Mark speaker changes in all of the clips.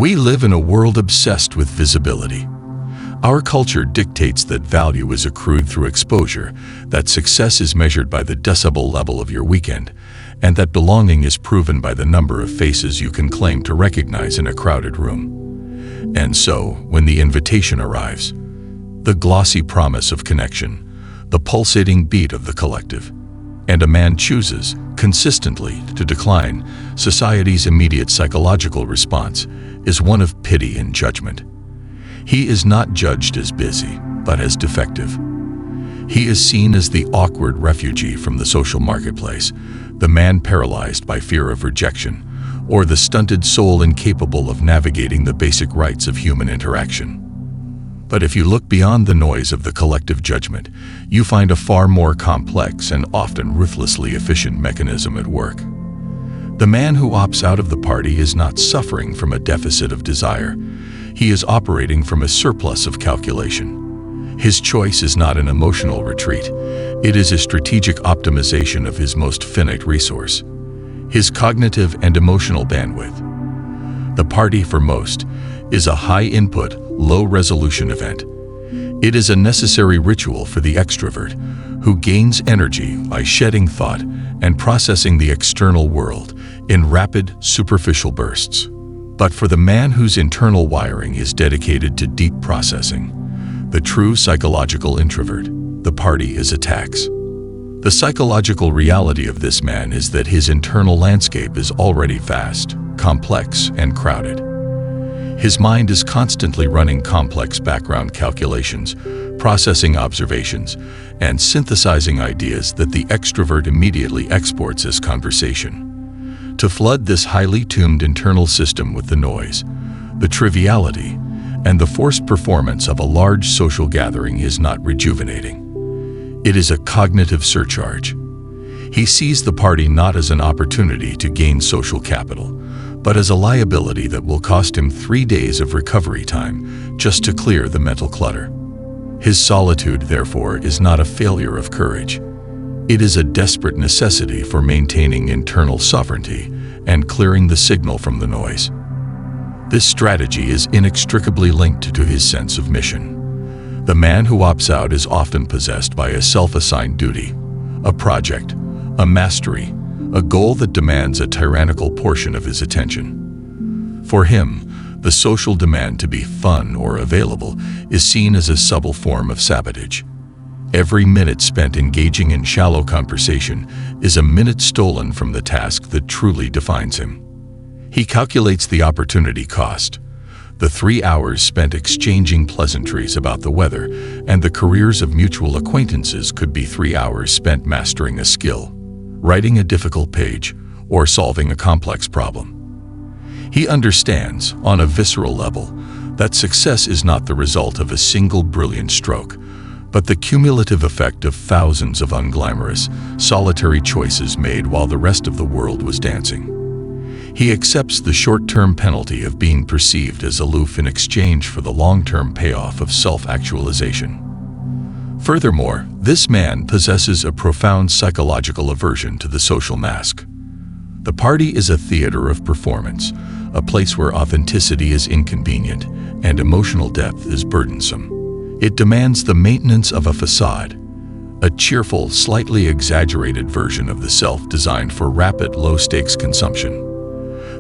Speaker 1: We live in a world obsessed with visibility. Our culture dictates that value is accrued through exposure, that success is measured by the decibel level of your weekend, and that belonging is proven by the number of faces you can claim to recognize in a crowded room. And so, when the invitation arrives, the glossy promise of connection, the pulsating beat of the collective, and a man chooses, consistently, to decline, society's immediate psychological response is one of pity and judgment. He is not judged as busy, but as defective. He is seen as the awkward refugee from the social marketplace, the man paralyzed by fear of rejection, or the stunted soul incapable of navigating the basic rights of human interaction. But if you look beyond the noise of the collective judgment, you find a far more complex and often ruthlessly efficient mechanism at work. The man who opts out of the party is not suffering from a deficit of desire. He is operating from a surplus of calculation. His choice is not an emotional retreat. It is a strategic optimization of his most finite resource, his cognitive and emotional bandwidth. The party, for most, is a high-input, low-resolution event. It is a necessary ritual for the extrovert, who gains energy by shedding thought and processing the external world in rapid, superficial bursts. But for the man whose internal wiring is dedicated to deep processing, the true psychological introvert, the party is a tax. The psychological reality of this man is that his internal landscape is already vast, complex, and crowded. His mind is constantly running complex background calculations, processing observations, and synthesizing ideas that the extrovert immediately exports as conversation. To flood this highly tuned internal system with the noise, the triviality, and the forced performance of a large social gathering is not rejuvenating. It is a cognitive surcharge. He sees the party not as an opportunity to gain social capital, but as a liability that will cost him 3 days of recovery time just to clear the mental clutter. His solitude, therefore, is not a failure of courage. It is a desperate necessity for maintaining internal sovereignty and clearing the signal from the noise. This strategy is inextricably linked to his sense of mission. The man who opts out is often possessed by a self-assigned duty, a project, a mastery, a goal that demands a tyrannical portion of his attention. For him, the social demand to be fun or available is seen as a subtle form of sabotage. Every minute spent engaging in shallow conversation is a minute stolen from the task that truly defines him. He calculates the opportunity cost. The 3 hours spent exchanging pleasantries about the weather and the careers of mutual acquaintances could be 3 hours spent mastering a skill, writing a difficult page, or solving a complex problem. He understands, on a visceral level, that success is not the result of a single brilliant stroke, but the cumulative effect of thousands of unglamorous, solitary choices made while the rest of the world was dancing. He accepts the short-term penalty of being perceived as aloof in exchange for the long-term payoff of self-actualization. Furthermore, this man possesses a profound psychological aversion to the social mask. The party is a theater of performance, a place where authenticity is inconvenient and emotional depth is burdensome. It demands the maintenance of a facade, a cheerful, slightly exaggerated version of the self designed for rapid, low-stakes consumption.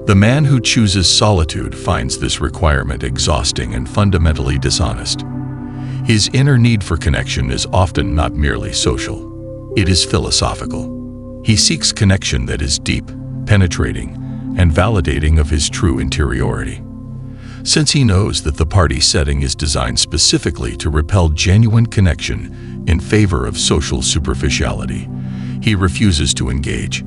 Speaker 1: The man who chooses solitude finds this requirement exhausting and fundamentally dishonest. His inner need for connection is often not merely social. It is philosophical. He seeks connection that is deep, penetrating, and validating of his true interiority. Since he knows that the party setting is designed specifically to repel genuine connection in favor of social superficiality, he refuses to engage.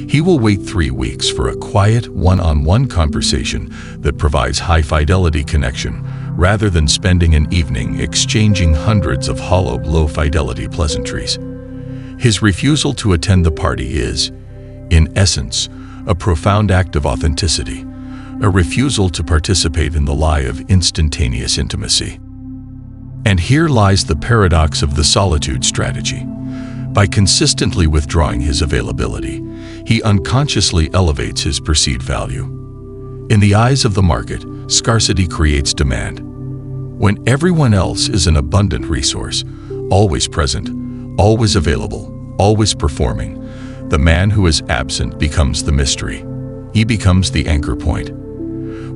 Speaker 1: He will wait 3 weeks for a quiet, one-on-one conversation that provides high-fidelity connection, rather than spending an evening exchanging hundreds of hollow, low-fidelity pleasantries. His refusal to attend the party is, in essence, a profound act of authenticity, a refusal to participate in the lie of instantaneous intimacy. And here lies the paradox of the solitude strategy. By consistently withdrawing his availability, he unconsciously elevates his perceived value. In the eyes of the market, scarcity creates demand. When everyone else is an abundant resource, always present, always available, always performing, the man who is absent becomes the mystery. He becomes the anchor point.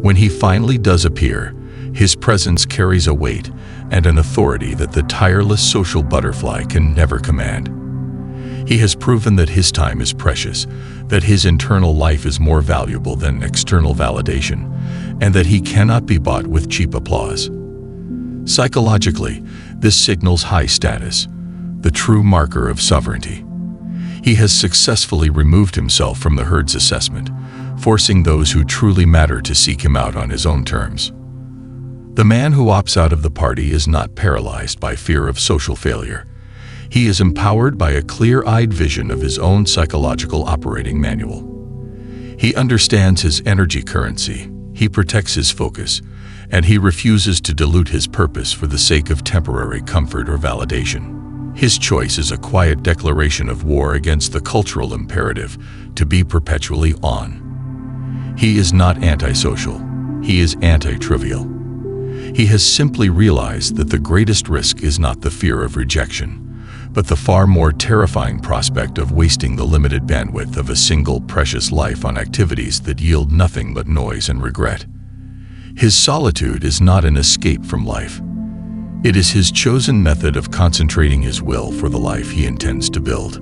Speaker 1: When he finally does appear, his presence carries a weight and an authority that the tireless social butterfly can never command. He has proven that his time is precious, that his internal life is more valuable than external validation, and that he cannot be bought with cheap applause. Psychologically, this signals high status, the true marker of sovereignty. He has successfully removed himself from the herd's assessment, forcing those who truly matter to seek him out on his own terms. The man who opts out of the party is not paralyzed by fear of social failure. He is empowered by a clear-eyed vision of his own psychological operating manual. He understands his energy currency, he protects his focus, and he refuses to dilute his purpose for the sake of temporary comfort or validation. His choice is a quiet declaration of war against the cultural imperative to be perpetually on. He is not antisocial, he is anti-trivial. He has simply realized that the greatest risk is not the fear of rejection, but the far more terrifying prospect of wasting the limited bandwidth of a single precious life on activities that yield nothing but noise and regret. His solitude is not an escape from life. It is his chosen method of concentrating his will for the life he intends to build.